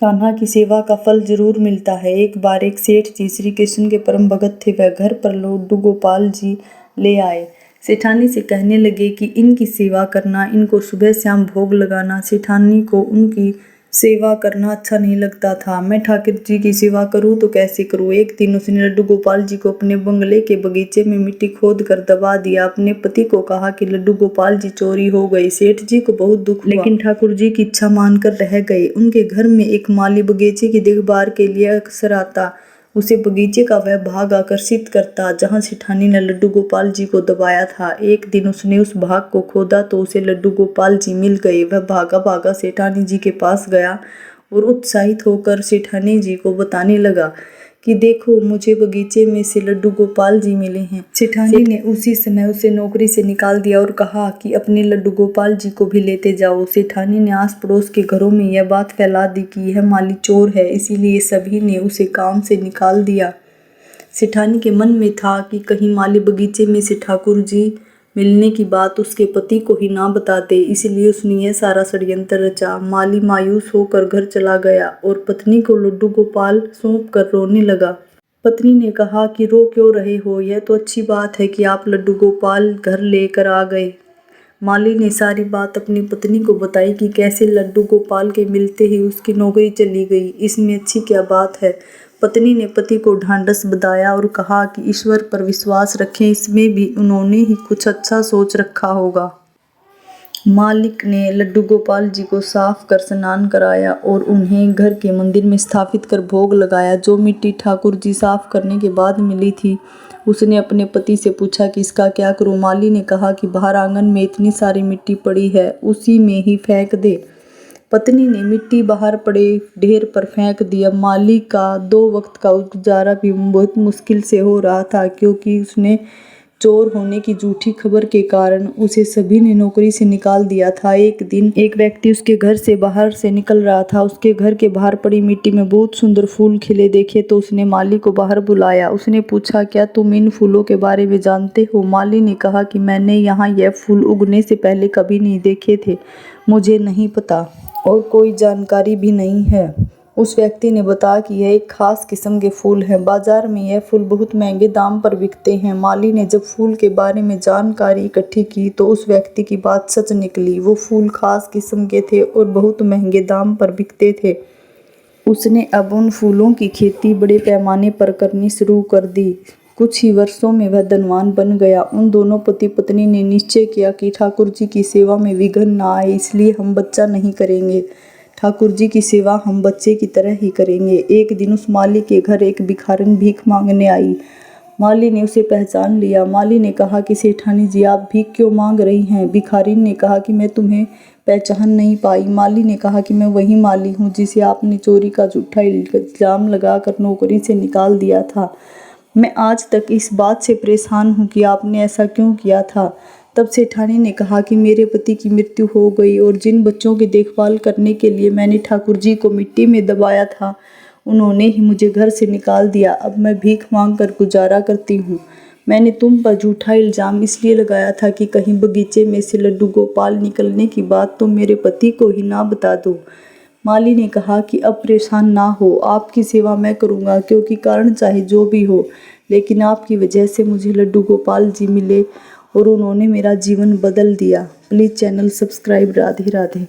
कान्हा की सेवा का फल जरूर मिलता है। एक बार एक सेठ जी श्री कृष्ण के परम भगत थे। वह घर पर लड्डू गोपाल जी ले आए। सेठानी से कहने लगे कि इनकी सेवा करना, इनको सुबह शाम भोग लगाना। सेठानी को उनकी सेवा करना अच्छा नहीं लगता था। मैं ठाकुर जी की सेवा करूं तो कैसे करूं। एक दिन उसने लड्डू गोपाल जी को अपने बंगले के बगीचे में मिट्टी खोद कर दबा दिया। अपने पति को कहा कि लड्डू गोपाल जी चोरी हो गए। सेठ जी को बहुत दुख हुआ, लेकिन ठाकुर जी की इच्छा मानकर रह गए। उनके घर में एक माली बगीचे की देखभाल के लिए अक्सर आता। उसे बगीचे का वह भाग आकर्षित करता जहां सेठानी ने लड्डू गोपाल जी को दबाया था। एक दिन उसने उस भाग को खोदा तो उसे लड्डू गोपाल जी मिल गए। वह भागा भागा सेठानी जी के पास गया और उत्साहित होकर सेठानी जी को बताने लगा कि देखो, मुझे बगीचे में से लड्डू गोपाल जी मिले हैं। सेठानी ने उसी समय उसे नौकरी से निकाल दिया और कहा कि अपने लड्डू गोपाल जी को भी लेते जाओ। सेठानी ने आस पड़ोस के घरों में यह बात फैला दी कि यह माली चोर है, इसीलिए सभी ने उसे काम से निकाल दिया। सेठानी के मन में था कि कहीं माली बगीचे में से ठाकुर जी मिलने की बात उसके पति को ही ना बता दे, इसलिए उसने यह सारा षड्यंत्र रचा। माली मायूस होकर घर चला गया और पत्नी को लड्डू गोपाल सौंप कर रोने लगा। पत्नी ने कहा कि रो क्यों रहे हो, यह तो अच्छी बात है कि आप लड्डू गोपाल घर लेकर आ गए। माली ने सारी बात अपनी पत्नी को बताई कि कैसे लड्डू गोपाल के मिलते ही उसकी नौकरी चली गई। इसमें अच्छी क्या बात है। पत्नी ने पति को ढांढस बंधाया और कहा कि ईश्वर पर विश्वास रखें, इसमें भी उन्होंने ही कुछ अच्छा सोच रखा होगा। मालिक ने लड्डू गोपाल जी को साफ कर स्नान कराया और उन्हें घर के मंदिर में स्थापित कर भोग लगाया। जो मिट्टी ठाकुर जी साफ करने के बाद मिली थी, उसने अपने पति से पूछा कि इसका क्या करूं। माली ने कहा कि बाहर आंगन में इतनी सारी मिट्टी पड़ी है, उसी में ही फेंक दे। पत्नी ने मिट्टी बाहर पड़े ढेर पर फेंक दी। अब माली का 2 वक्त का गुजारा भी बहुत मुश्किल से हो रहा था, क्योंकि उसने चोर होने की झूठी खबर के कारण उसे सभी ने नौकरी से निकाल दिया था। एक दिन एक व्यक्ति उसके घर से बाहर से निकल रहा था। उसके घर के बाहर पड़ी मिट्टी में बहुत सुंदर फूल खिले देखे तो उसने माली को बाहर बुलाया। उसने पूछा, क्या तुम इन फूलों के बारे में जानते हो। माली ने कहा कि मैंने यहाँ यह फूल उगने से पहले कभी नहीं देखे थे, मुझे नहीं पता और कोई जानकारी भी नहीं है। उस व्यक्ति ने बताया कि यह एक खास किस्म के फूल हैं, बाजार में यह फूल बहुत महंगे दाम पर बिकते हैं। माली ने जब फूल के बारे में जानकारी इकट्ठी की तो उस व्यक्ति की बात सच निकली। वो फूल खास किस्म के थे और बहुत महंगे दाम पर बिकते थे। उसने अब उन फूलों की खेती बड़े पैमाने पर करनी शुरू कर दी। कुछ ही वर्षों में वह धनवान बन गया। उन दोनों पति पत्नी ने निश्चय किया कि ठाकुर जी की सेवा में विघ्न न आए, इसलिए हम बच्चा नहीं करेंगे। ठाकुर जी की सेवा हम बच्चे की तरह ही करेंगे। एक दिन उस माली के घर एक भिखारिन भीख मांगने आई। माली ने उसे पहचान लिया। माली ने कहा कि सेठानी जी, आप भीख क्यों मांग रही हैं। भिखारिन ने कहा कि मैं तुम्हें पहचान नहीं पाई। माली ने कहा कि मैं वही माली हूँ जिसे आपने चोरी का झूठा इल्जाम लगाकर नौकरी से निकाल दिया था। मैं आज तक इस बात से परेशान हूँ कि आपने ऐसा क्यों किया था। तब सेठानी ने कहा कि मेरे पति की मृत्यु हो गई और जिन बच्चों की देखभाल करने के लिए मैंने ठाकुर जी को मिट्टी में दबाया था, उन्होंने ही मुझे घर से निकाल दिया। अब मैं भीख मांग कर गुजारा करती हूँ। मैंने तुम पर झूठा इल्जाम इसलिए लगाया था कि कहीं बगीचे में से लड्डू गोपाल निकलने की बात तुम मेरे पति को ही ना बता दो। माली ने कहा कि अब परेशान ना हो, आपकी सेवा मैं करूँगा, क्योंकि कारण चाहे जो भी हो, लेकिन आपकी वजह से मुझे लड्डू गोपाल जी मिले और उन्होंने मेरा जीवन बदल दिया। Please channel subscribe. Radhe Radhe.